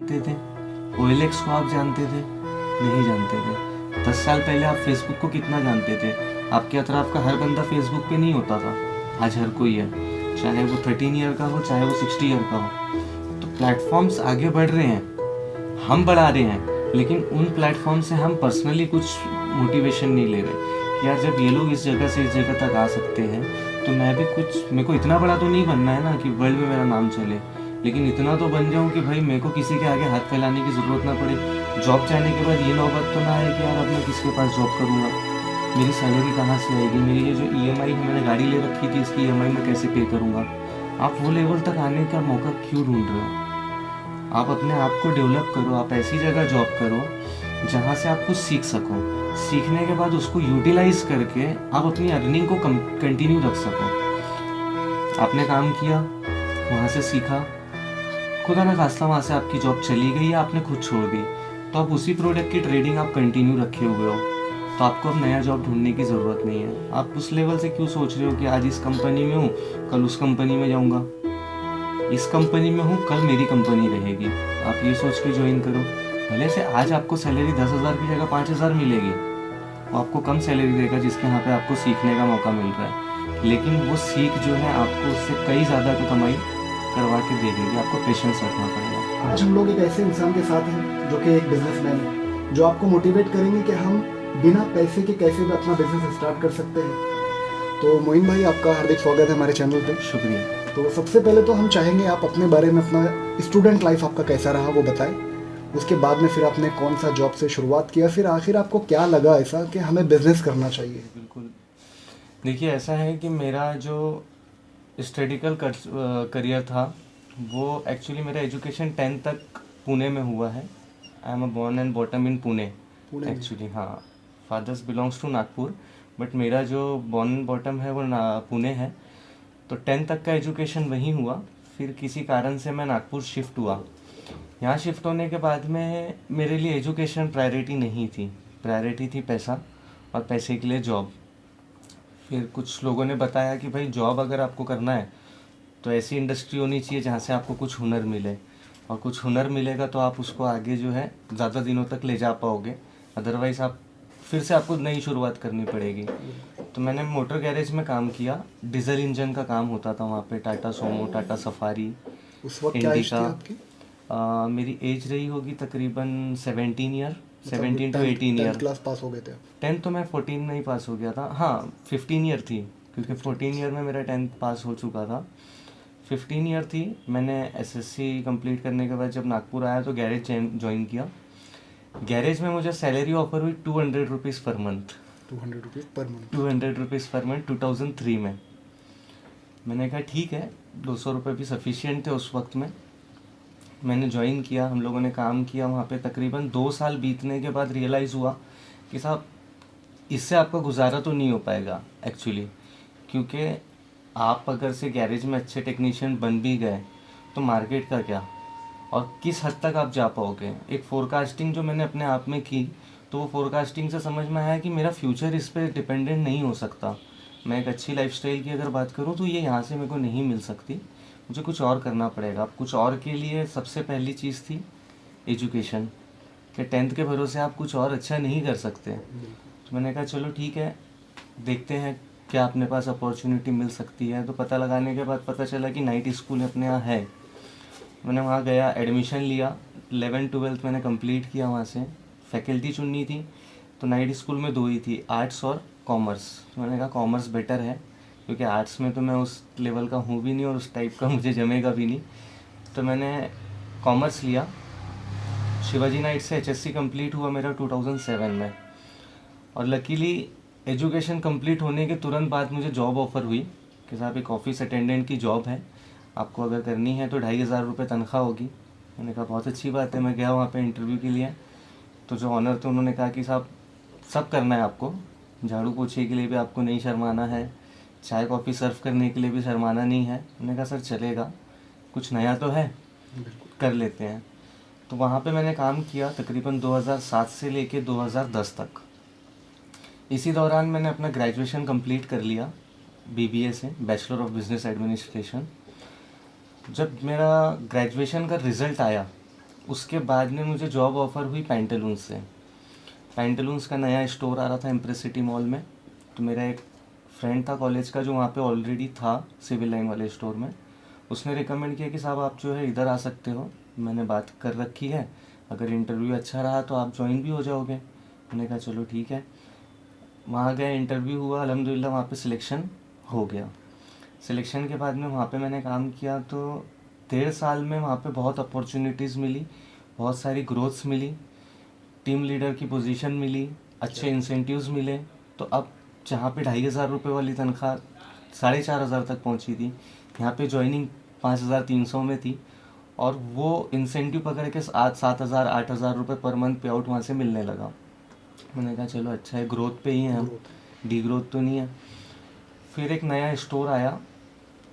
जानते थे? OLX को आप जानते थे? नहीं जानते थे। 10 साल पहले आप फेसबुक को कितना जानते थे? आपके अतराफ का हर बंदा फेसबुक पे नहीं होता था। आज हर कोई है, चाहे वो 13 ईयर का हो, चाहे वो 60 ईयर का हो। तो प्लेटफॉर्म्स आगे बढ़ रहे हैं, हम बढ़ा रहे हैं, लेकिन उन प्लेटफॉर्म से हम पर्सनली कुछ मोटिवेशन नहीं ले रहे कि यार जब ये लोग इस जगह से इस जगह तक आ सकते हैं तो मैं भी कुछ, मेरे को इतना बड़ा तो नहीं बनना है ना कि वर्ल्ड में मेरा नाम चले, लेकिन इतना तो बन जाऊँ कि भाई मेरे को किसी के आगे हाथ फैलाने की ज़रूरत ना पड़े। जॉब जाने के बाद ये नौबत तो ना आए कि यार अब मैं किसके पास जॉब करूँगा, मेरी सैलरी कहाँ से आएगी, मेरी ये जो EMI है, मैंने गाड़ी ले रखी थी, इसकी EMI मैं कैसे पे करूँगा। आप वो लेवल तक आने का मौका क्यों ढूंढ रहे हो? आप अपने आप को डेवलप करो, आप ऐसी जगह जॉब करो जहाँ से आप कुछ सीख सको, सीखने के बाद उसको यूटिलाइज करके आप अपनी अर्निंग को कंटिन्यू रख सको। आपने काम किया, वहाँ से सीखा, खुदा ना खास्ता वहाँ से आपकी जॉब चली गई या आपने खुद छोड़ दी, तो आप उसी प्रोडक्ट की ट्रेडिंग आप कंटिन्यू रखे हुए हो, तो आपको अब नया जॉब ढूंढने की ज़रूरत नहीं है। आप उस लेवल से क्यों सोच रहे हो कि आज इस कंपनी में हूँ, कल उस कंपनी में जाऊँगा, इस कंपनी में हूँ, कल मेरी कंपनी रहेगी। आप ये सोच के ज्वाइन करो। भले से आज आपको सैलरी 10,000 की जगह 5,000 मिलेगी, वो आपको कम सैलरी देगा जिसके यहाँ पे आपको सीखने का मौका मिल रहा है, लेकिन वो सीख जो है आपको उससे कई ज़्यादा कमाई करवा के दे देगी। आपको पेशेंस रखना पड़ेगा। आज हम लोग एक ऐसे इंसान के साथ हैं जो कि एक बिजनेसमैन है, जो आपको मोटिवेट करेंगे कि हम बिना पैसे के कैसे भी अपना बिजनेस स्टार्ट कर सकते हैं। तो मोइन भाई, आपका हार्दिक स्वागत है हमारे चैनल पे। शुक्रिया। तो सबसे पहले तो हम चाहेंगे आप अपने बारे में, अपना स्टूडेंट लाइफ आपका कैसा रहा वो बताएं। उसके बाद में फिर आपने कौन सा जॉब से शुरुआत किया, फिर आखिर आपको क्या लगा ऐसा कि हमें बिजनेस करना चाहिए। बिल्कुल, देखिए ऐसा है कि मेरा जो स्टडिकल करियर था वो एक्चुअली मेरा एजुकेशन 10th तक पुणे में हुआ है। I am a born and bottom in Pune actually. हाँ, fathers belongs to Nagpur, but मेरा जो बॉर्न एंड बॉटम है वो पुणे है। तो 10th तक का एजुकेशन वहीं हुआ, फिर किसी कारण से मैं नागपुर शिफ्ट हुआ। यहाँ शिफ्ट होने के बाद में मेरे लिए एजुकेशन प्रायोरिटी नहीं थी, प्रायोरिटी थी पैसा, और पैसे के लिए जॉब। फिर कुछ लोगों ने बताया कि भाई जॉब अगर आपको करना है तो ऐसी इंडस्ट्री होनी चाहिए जहाँ से आपको कुछ हुनर मिले, और कुछ हुनर मिलेगा तो आप उसको आगे जो है ज़्यादा दिनों तक ले जा पाओगे, अदरवाइज़ आप फिर से आपको नई शुरुआत करनी पड़ेगी। तो मैंने मोटर गैरेज में काम किया, डीजल इंजन का काम होता था वहाँ पे, टाटा सोमो, टाटा सफारी, उस वक्त क्या एज थी इंडिका। आपकी? मेरी एज रही होगी तकरीबन 17 year, 17 to 18 year. Class pass हो गए थे? 10th तो मैं 14 में ही पास हो गया था। हाँ, 15 ईयर थी, क्योंकि 14 ईयर में मेरा 10th पास हो चुका था। 15 ईयर थी। मैंने SSC कंप्लीट करने के बाद जब नागपुर आया तो गैरेज ज्वाइन किया। गैरेज में मुझे सैलरी ऑफर हुई 200 rupees per month. 200 rupees per month? 200 rupees per month 2003 में। मैंने कहा ठीक है, 200 रुपये भी सफिशिएंट थे उस वक्त में। मैंने ज्वाइन किया, हम लोगों ने काम किया वहाँ पे। तकरीबन 2 साल बीतने के बाद रियलाइज़ हुआ कि साहब इससे आपका गुजारा तो नहीं हो पाएगा एक्चुअली, क्योंकि आप अगर से गैरेज में अच्छे टेक्नीशियन बन भी गए तो मार्केट का क्या, और किस हद तक आप जा पाओगे। एक फोरकास्टिंग जो मैंने अपने आप में की, तो वो फोरकास्टिंग से समझ में आया कि मेरा फ्यूचर इस पर डिपेंडेंट नहीं हो सकता। मैं एक अच्छी लाइफस्टाइल की अगर बात करूँ तो ये यहाँ से मेरे को नहीं मिल सकती, मुझे कुछ और करना पड़ेगा। अब कुछ और के लिए सबसे पहली चीज़ थी एजुकेशन, कि 10th के भरोसे आप कुछ और अच्छा नहीं कर सकते। तो मैंने कहा चलो ठीक है, देखते हैं क्या अपने पास अपॉर्चुनिटी मिल सकती है। तो पता लगाने के बाद पता चला कि नाइट स्कूल अपने यहाँ है। मैंने वहाँ गया, एडमिशन लिया, 11th-12th मैंने कंप्लीट किया वहाँ से। फैकल्टी चुननी थी तो नाइट स्कूल में 2 ही थी, आर्ट्स और कॉमर्स। तो मैंने कहा कॉमर्स बेटर है, क्योंकि आर्ट्स में तो मैं उस लेवल का हूँ भी नहीं और उस टाइप का मुझे जमेगा भी नहीं। तो मैंने कॉमर्स लिया। शिवाजी नाइट से HSC कंप्लीट हुआ मेरा 2007 में, और लकीली एजुकेशन कंप्लीट होने के तुरंत बाद मुझे जॉब ऑफ़र हुई कि साहब एक ऑफिस अटेंडेंट की जॉब है, आपको अगर करनी है तो 2,500 रुपये तनख्वाह होगी। मैंने कहा बहुत अच्छी बात है। मैं गया वहाँ पे इंटरव्यू के लिए, तो जो ऑनर थे उन्होंने कहा कि साहब सब करना है आपको, झाड़ू पोछे के लिए भी आपको नहीं शर्माना है, चाय कॉफ़ी सर्व करने के लिए भी शर्माना नहीं है। मैंने कहा सर चलेगा, कुछ नया तो है, कर लेते हैं। तो वहाँ पे मैंने काम किया तकरीबन 2007 से लेके 2010 तक। इसी दौरान मैंने अपना ग्रेजुएशन कंप्लीट कर लिया BBA से, बैचलर ऑफ बिजनेस एडमिनिस्ट्रेशन। जब मेरा ग्रेजुएशन का रिज़ल्ट आया उसके बाद में मुझे जॉब ऑफ़र हुई पैंटालून्स से। पैंटालून्स का नया स्टोर आ रहा था इम्प्रेस सिटी मॉल में। तो मेरा एक फ्रेंड था कॉलेज का जो वहाँ पे ऑलरेडी था सिविल लाइन वाले स्टोर में। उसने रिकमेंड किया कि साहब आप जो है इधर आ सकते हो, मैंने बात कर रखी है, अगर इंटरव्यू अच्छा रहा तो आप ज्वाइन भी हो जाओगे। मैंने कहा चलो ठीक है। वहाँ गए, इंटरव्यू हुआ, अल्हम्दुलिल्लाह वहाँ पे सिलेक्शन हो गया। सिलेक्शन के बाद में वहाँ पे मैंने काम किया तो 1.5 साल में वहाँ पे बहुत अपॉर्चुनिटीज़ मिली, बहुत सारी ग्रोथ्स मिली, टीम लीडर की पोजीशन मिली, अच्छे इंसेंटिव्स मिले। तो अब जहाँ पे 2,500 वाली तनख्वाह 4,500 तक पहुँची थी, यहाँ पे ज्वाइनिंग 5,300 में थी और वो इंसेंटिव पकड़ के 7,000 8,000 रुपये पर मंथ पे आउट वहाँ से मिलने लगा। मैंने कहा चलो अच्छा है, ग्रोथ पे ही है हम, डी ग्रोथ तो नहीं है। फिर एक नया स्टोर आया,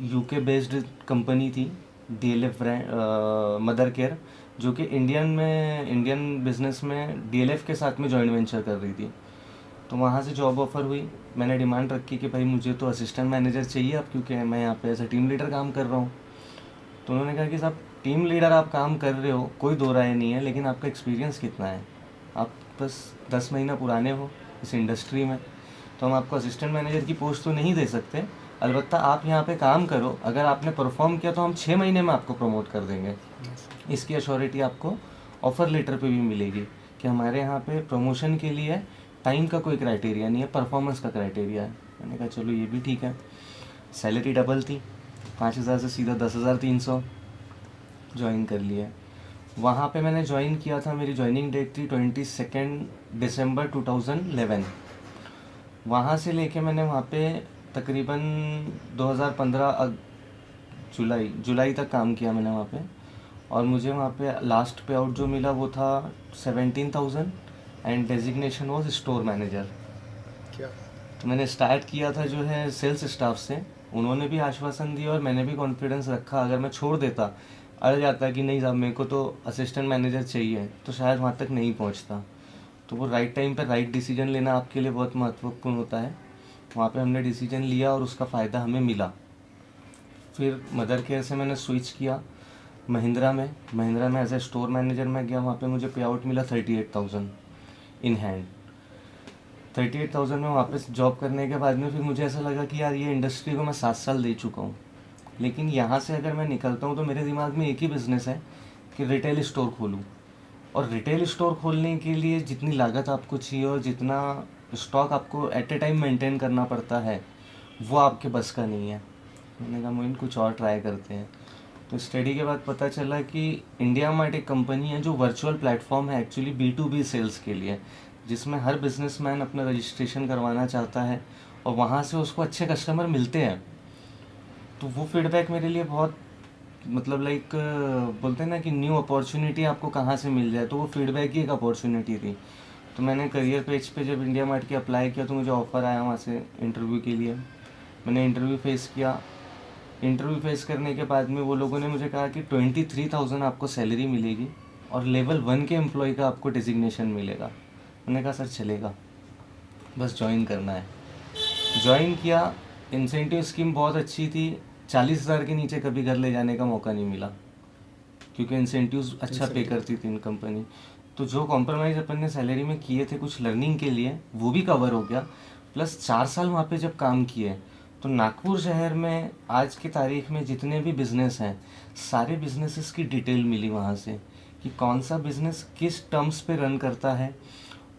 यूके बेस्ड कंपनी थी, डीएलएफ ब्रांड मदर केयर, जो कि इंडियन बिजनेस में डीएलएफ के साथ में जॉइंट वेंचर कर रही थी। तो वहाँ से जॉब ऑफ़र हुई। मैंने डिमांड रखी कि भाई मुझे तो असिस्टेंट मैनेजर चाहिए अब, क्योंकि मैं यहाँ पे एज ए टीम लीडर काम कर रहा हूँ। तो उन्होंने कहा कि साहब टीम लीडर आप काम कर रहे हो, कोई दो राय नहीं है, लेकिन आपका एक्सपीरियंस कितना है? आप बस 10 महीना पुराने हो इस इंडस्ट्री में, तो हम आपको असिस्टेंट मैनेजर की पोस्ट तो नहीं दे सकते। अलबत्ता आप यहाँ पे काम करो, अगर आपने परफॉर्म किया तो हम 6 महीने में आपको प्रमोट कर देंगे। इसकी अश्योरिटी आपको ऑफ़र लेटर पे भी मिलेगी कि हमारे यहाँ पे प्रमोशन के लिए टाइम का कोई क्राइटेरिया नहीं है, परफॉर्मेंस का क्राइटेरिया है। मैंने कहा चलो ये भी ठीक है। सैलरी डबल थी, 5,000 से सीधा 10,300 ज्वाइन कर लिया। वहाँ पे मैंने ज्वाइन किया था, मेरी ज्वाइनिंग डेट थी 22 दिसंबर 2011। वहाँ से लेके मैंने वहाँ पे तकरीबन 2015 जुलाई तक काम किया मैंने वहाँ पे। और मुझे वहाँ पे लास्ट पे आउट जो मिला वो था 17,000 and designation was store manager. क्या? तो मैंने स्टार्ट किया था जो है सेल्स स्टाफ से। उन्होंने भी आश्वासन दिया और मैंने भी कॉन्फिडेंस रखा, अगर मैं छोड़ देता, अड़ जाता कि नहीं साहब मेरे को तो असिस्टेंट मैनेजर चाहिए, तो शायद वहाँ तक नहीं पहुँचता। तो वो राइट टाइम पर राइट डिसीजन लेना आपके लिए बहुत महत्वपूर्ण होता है। वहाँ पे हमने डिसीजन लिया और उसका फ़ायदा हमें मिला। फिर मदर केयर से मैंने स्विच किया महिंद्रा में एज ए स्टोर मैनेजर मैं गया। वहाँ पे मुझे पे आउट मिला 38,000 इन हैंड। 38,000 में वापस जॉब करने के बाद में फिर मुझे ऐसा लगा कि यार ये इंडस्ट्री को मैं 7 साल दे चुका हूँ, लेकिन यहाँ से अगर मैं निकलता हूँ तो मेरे दिमाग में एक ही बिज़नेस है कि रिटेल स्टोर खोलूँ। और रिटेल स्टोर खोलने के लिए जितनी लागत आपको चाहिए और जितना स्टॉक आपको एट ए टाइम मेंटेन करना पड़ता है, वो आपके बस का नहीं है। मैंने कहा मोइन कुछ और ट्राई करते हैं। तो स्टडी के बाद पता चला कि इंडिया मार्ट एक कंपनी है जो वर्चुअल प्लेटफॉर्म है एक्चुअली B2B सेल्स के लिए, जिसमें हर बिजनेसमैन अपना रजिस्ट्रेशन करवाना चाहता है और वहाँ से उसको अच्छे कस्टमर मिलते हैं। तो वो फीडबैक मेरे लिए बहुत मतलब लाइक बोलते हैं ना कि न्यू अपॉर्चुनिटी आपको कहाँ से मिल जाए, तो वो फीडबैक ही एक अपॉर्चुनिटी थी। तो मैंने करियर पेज पे जब इंडिया मार्ट के अप्लाई किया तो मुझे ऑफ़र आया वहाँ से इंटरव्यू के लिए। मैंने इंटरव्यू फेस किया। इंटरव्यू फेस करने के बाद में वो लोगों ने मुझे कहा कि 23,000 आपको सैलरी मिलेगी और लेवल 1 के एम्प्लॉय का आपको डिजिग्नेशन मिलेगा। मैंने कहा सर चलेगा, बस ज्वाइन करना है। ज्वाइन किया। इंसेंटिव स्कीम बहुत अच्छी थी। 40,000 के नीचे कभी घर ले जाने का मौका नहीं मिला, क्योंकि इंसेंटिव्स अच्छा पे करती थी इन कंपनी। तो जो कॉम्प्रोमाइज़ अपन ने सैलरी में किए थे कुछ लर्निंग के लिए, वो भी कवर हो गया। प्लस 4 साल वहाँ पे जब काम किए तो नागपुर शहर में आज की तारीख में जितने भी बिज़नेस हैं, सारे बिजनेसेस की डिटेल मिली वहाँ से कि कौन सा बिज़नेस किस टर्म्स पे रन करता है,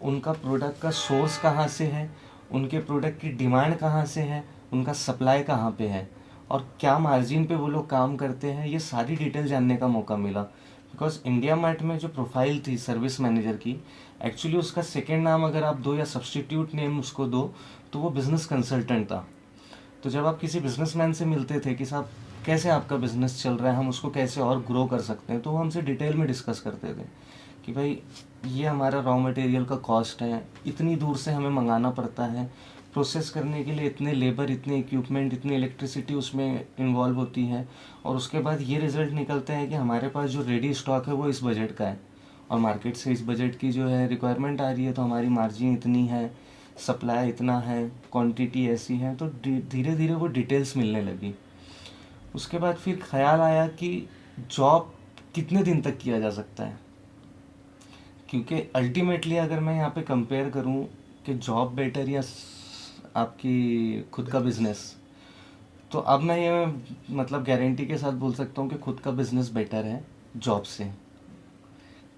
उनका प्रोडक्ट का सोर्स कहाँ से है, उनके प्रोडक्ट की डिमांड कहाँ से है, उनका सप्लाई कहाँ पे है और क्या मार्जिन पे वो लोग काम करते हैं। ये सारी डिटेल जानने का मौका मिला। बिकॉज इंडिया मार्ट में जो प्रोफाइल थी सर्विस मैनेजर की, एक्चुअली उसका सेकेंड नाम अगर आप दो या सब्सटीट्यूट नेम उसको दो तो वो बिज़नेस कंसल्टेंट था। तो जब आप किसी बिजनेसमैन से मिलते थे कि साहब कैसे आपका बिज़नेस चल रहा है, हम उसको कैसे और ग्रो कर सकते हैं, तो वो हमसे डिटेल में डिस्कस करते थे कि भाई ये हमारा रॉ मटेरियल का कॉस्ट है, इतनी दूर से हमें मंगाना पड़ता है, प्रोसेस करने के लिए इतने लेबर, इतने इक्विपमेंट, इतनी इलेक्ट्रिसिटी उसमें इन्वॉल्व होती है, और उसके बाद ये रिज़ल्ट निकलते हैं कि हमारे पास जो रेडी स्टॉक है वो इस बजट का है और मार्केट से इस बजट की जो है रिक्वायरमेंट आ रही है, तो हमारी मार्जिन इतनी है, सप्लाई इतना है, क्वांटिटी ऐसी है। तो धीरे धीरे वो डिटेल्स मिलने लगी। उसके बाद फिर ख्याल आया कि जॉब कितने दिन तक किया जा सकता है। क्योंकि अल्टीमेटली अगर मैं यहाँ पे कंपेयर करूँ कि जॉब बेटर या आपकी खुद का बिजनेस, तो अब मैं ये मतलब गारंटी के साथ बोल सकता हूँ कि खुद का बिजनेस बेटर है जॉब से।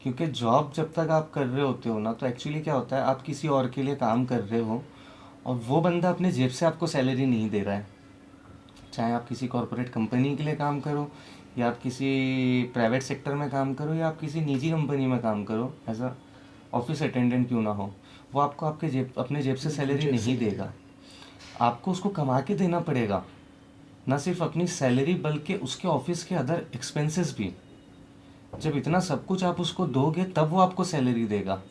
क्योंकि जॉब जब तक आप कर रहे होते हो ना, तो एक्चुअली क्या होता है, आप किसी और के लिए काम कर रहे हो और वो बंदा अपने जेब से आपको सैलरी नहीं दे रहा है। चाहे आप किसी कॉरपोरेट कंपनी के लिए काम करो, या आप किसी प्राइवेट सेक्टर में काम करो, या आप किसी निजी कंपनी में काम करो, एज अ ऑफिस अटेंडेंट क्यों ना हो, वो आपको आपके अपने जेब से सैलरी नहीं देगा। आपको उसको कमा के देना पड़ेगा, ना सिर्फ अपनी सैलरी बल्कि उसके ऑफिस के अदर एक्सपेंसेस भी। जब इतना सब कुछ आप उसको दोगे तब वो आपको सैलरी देगा।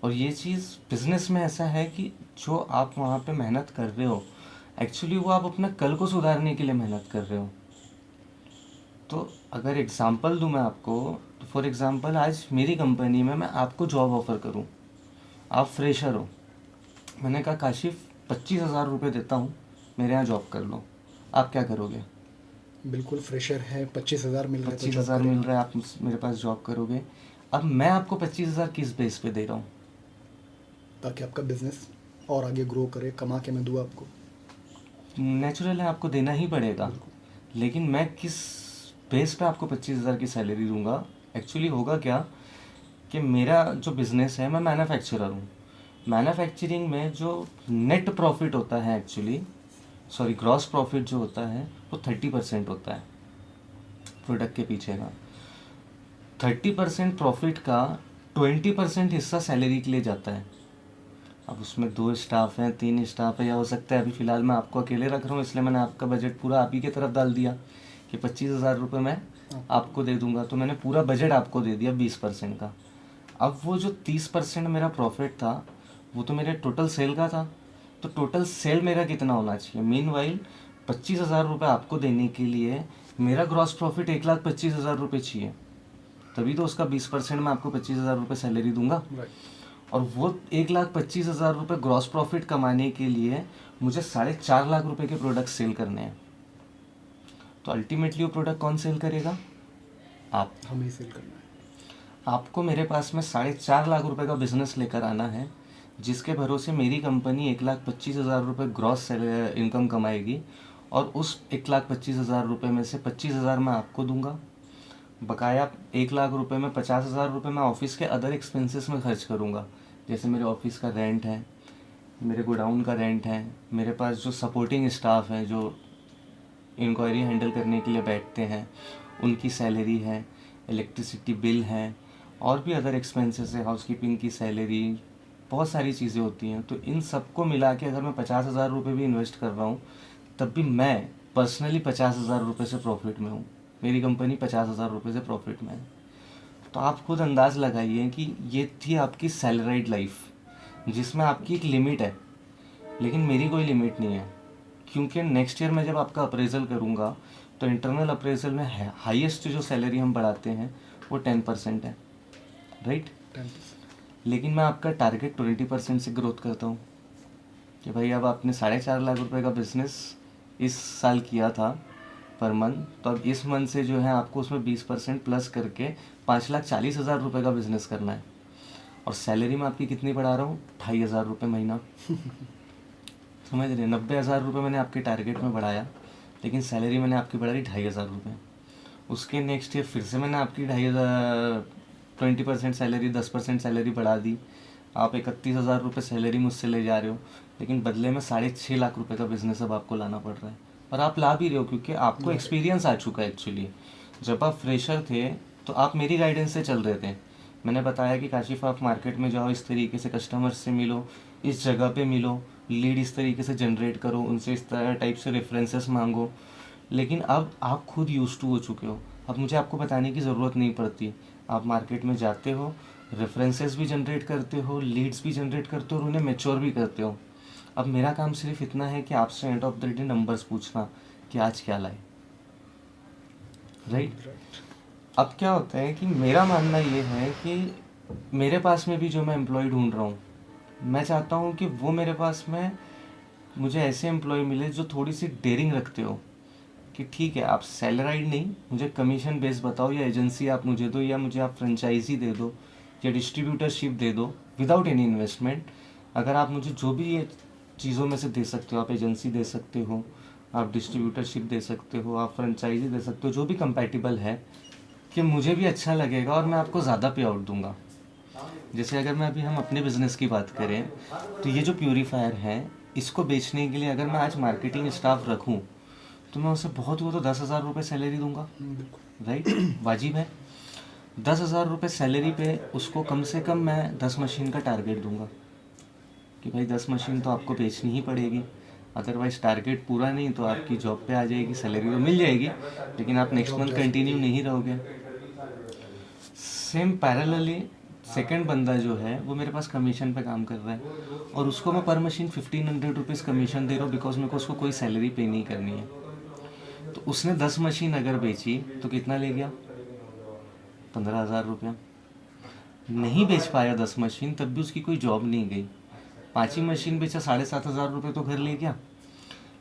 और ये चीज़ बिजनेस में ऐसा है कि जो आप वहाँ पे मेहनत कर रहे हो, एक्चुअली वो आप अपना कल को सुधारने के लिए मेहनत कर रहे हो। तो अगर एग्ज़ाम्पल दूँ मैं आपको, तो फॉर एग्ज़ाम्पल आज मेरी कंपनी में मैं आपको जॉब ऑफ़र करूँ, आप फ्रेशर हो, मैंने कहा काशिफ 25,000 रुपये देता हूँ, मेरे यहाँ जॉब कर लो, आप क्या करोगे? बिल्कुल, फ्रेशर है, 25,000 मिल रहा है तो जॉब 25,000 मिल करेंगे। रहा है, आप मेरे पास जॉब करोगे। अब मैं आपको 25,000 किस बेस पे दे रहा हूँ? ताकि आपका बिजनेस और आगे ग्रो करे, कमा के मैं दूँ आपको। नेचुरल है, आपको देना ही पड़ेगा। बिल्कुल। लेकिन मैं किस बेस पे आपको 25,000 की सैलरी दूंगा? एक्चुअली होगा क्या कि मेरा जो बिज़नेस है, मैं मैन्युफैक्चरर हूँ। मैन्युफैक्चरिंग में जो नेट प्रॉफिट होता है, एक्चुअली सॉरी ग्रॉस प्रॉफिट जो होता है, वो 30% होता है प्रोडक्ट के पीछे का। 30% प्रॉफिट का 20% हिस्सा सैलरी के लिए जाता है। अब उसमें 2 स्टाफ हैं, 3 स्टाफ है, या हो सकता है अभी फ़िलहाल मैं आपको अकेले रख रहा हूँ, इसलिए मैंने आपका बजट पूरा आप ही की तरफ डाल दिया कि 25,000 रुपये मैं आपको दे दूंगा। तो मैंने पूरा बजट आपको दे दिया 20% का। अब वो जो 30% मेरा प्रॉफिट था, वो तो मेरे टोटल सेल का था। तो टोटल सेल मेरा कितना होना चाहिए? मीनवाइल 25,000 रुपये आपको देने के लिए मेरा ग्रॉस प्रॉफिट 1,25,000 रुपये चाहिए, तभी तो उसका 20% मैं आपको 25,000 रुपये सैलरी दूंगा। और वो 1,25,000 रुपये ग्रॉस प्रॉफिट कमाने के लिए मुझे 4.5 लाख रुपए के प्रोडक्ट सेल करने हैं। तो अल्टीमेटली वो प्रोडक्ट कौन सेल करेगा? आप। हमें ही सेल करना है। आपको मेरे पास में 4.5 लाख रुपए का बिजनेस लेकर आना है, जिसके भरोसे मेरी कंपनी 1,25,000 रुपये ग्रॉस इनकम कमाएगी, और उस 1,25,000 रुपये में से 25,000 मैं आपको दूंगा। बकाया 1 लाख रुपए में 50,000 रुपये मैं ऑफिस के अदर एक्सपेंसेस में खर्च करूँगा, जैसे मेरे ऑफिस का रेंट है, मेरे गोडाउन का रेंट है, मेरे पास जो सपोर्टिंग स्टाफ है जो इंक्वायरी हैंडल करने के लिए बैठते हैं, उनकी सैलरी है, इलेक्ट्रिसिटी बिल है, और भी अदर एक्सपेंसेस है, हाउसकीपिंग की सैलरी, बहुत सारी चीज़ें होती हैं। तो इन सबको मिला के अगर मैं 50,000 रुपये भी इन्वेस्ट कर रहा हूँ, तब भी मैं पर्सनली 50,000 रुपये से प्रॉफिट में हूँ, मेरी कंपनी 50,000 रुपये से प्रॉफिट में है। तो आप खुद अंदाज़ लगाइए कि ये थी आपकी सैलराइड लाइफ, जिसमें आपकी एक लिमिट है, लेकिन मेरी कोई लिमिट नहीं है। क्योंकि नेक्स्ट ईयर में जब आपका अप्रेजल करूँगा, तो इंटरनल अप्रेजल में हाईएस्ट जो सैलरी हम बढ़ाते हैं वो 10% है, राइट? 10%। लेकिन मैं आपका टारगेट 20% से ग्रोथ करता हूँ कि भाई अब आपने 4.5 लाख रुपए का बिजनेस इस साल किया था पर मंथ, तो अब इस मंथ से जो है आपको उसमें 20% प्लस करके 5,40,000 रुपये का बिजनेस करना है। और सैलरी में आपकी कितनी बढ़ा रहा हूँ? 2,500 रुपये महीना। समझ रहे? 90,000 रुपये मैंने आपके टारगेट में बढ़ाया, लेकिन सैलरी मैंने आपकी बढ़ाई 2,500 रुपये। उसके नेक्स्ट ईयर फिर से मैंने आपकी 20% सैलरी 10% सैलरी बढ़ा दी। आप 31,000 रुपये सैलरी मुझसे ले जा रहे हो, लेकिन बदले में 6.5 लाख रुपए का बिजनेस अब आपको लाना पड़ रहा है। और आप ला भी रहे हो क्योंकि आपको एक्सपीरियंस आ चुका है। एक्चुअली जब आप फ्रेशर थे तो आप मेरी गाइडेंस से चल रहे थे। मैंने बताया कि काशिफ आप मार्केट में जाओ, इस तरीके से कस्टमर्स से मिलो, इस जगह पे मिलो, लीड इस तरीके से जनरेट करो, उनसे इस तरह टाइप से रेफरेंसेस मांगो। लेकिन अब आप खुद यूज टू हो चुके हो, अब मुझे आपको बताने की ज़रूरत नहीं पड़ती। आप मार्केट में जाते हो, रेफरेंसेस भी जनरेट करते हो, लीड्स भी जनरेट करते हो और उन्हें मैच्योर भी करते हो। अब मेरा काम सिर्फ इतना है कि आपसे end of the day numbers पूछना कि आज क्या लाए, राइट? अब क्या होता है कि मेरा मानना ये है कि मेरे पास में भी जो मैं एम्प्लॉय ढूंढ रहा हूँ, मैं चाहता हूँ कि वो मेरे पास में मुझे ऐसे एम्प्लॉय मिले जो थोड़ी सी डेयरिंग रखते हो कि ठीक है आप सैलराइड नहीं, मुझे कमीशन बेस बताओ, या एजेंसी आप मुझे दो, या मुझे आप फ्रेंचाइजी दे दो, या डिस्ट्रीब्यूटरशिप दे दो विदाउट एनी इन्वेस्टमेंट। अगर आप मुझे जो भी ये चीज़ों में से दे सकते हो, आप एजेंसी दे सकते हो, आप डिस्ट्रीब्यूटरशिप दे सकते हो, आप फ्रेंचाइजी दे सकते हो, जो भी कंपैटिबल है कि मुझे भी अच्छा लगेगा और मैं आपको ज़्यादा पे आउट दूंगा। जैसे अगर मैं अभी हम अपने बिज़नेस की बात करें तो ये जो प्यूरीफायर है इसको बेचने के लिए अगर मैं आज मार्केटिंग स्टाफ रखूं तो मैं उसे बहुत हुआ तो 10,000 रुपये सैलरी दूंगा, राइट? वाजिब है। 10,000 रुपये सैलरी पे उसको कम से कम मैं 10 मशीन का टारगेट दूंगा कि भाई 10 मशीन तो आपको बेचनी ही पड़ेगी, अदरवाइज टारगेट पूरा नहीं तो आपकी जॉब पे आ जाएगी, सैलरी तो मिल जाएगी लेकिन आप नेक्स्ट मंथ कंटिन्यू नहीं रहोगे। सेम पैरेलली सेकंड बंदा जो है वो मेरे पास कमीशन पे काम कर रहा है और उसको मैं पर मशीन 1500 रुपीज़ कमीशन दे रहा हूँ बिकॉज मेरे को उसको कोई सैलरी पे नहीं करनी है। तो उसने 10 मशीन अगर बेची तो कितना ले गया? 15,000 रुपया। नहीं बेच पाया 10 मशीन तब भी उसकी कोई जॉब नहीं गई। 5 मशीन बेचा 7,500 रुपये तो घर ले गया,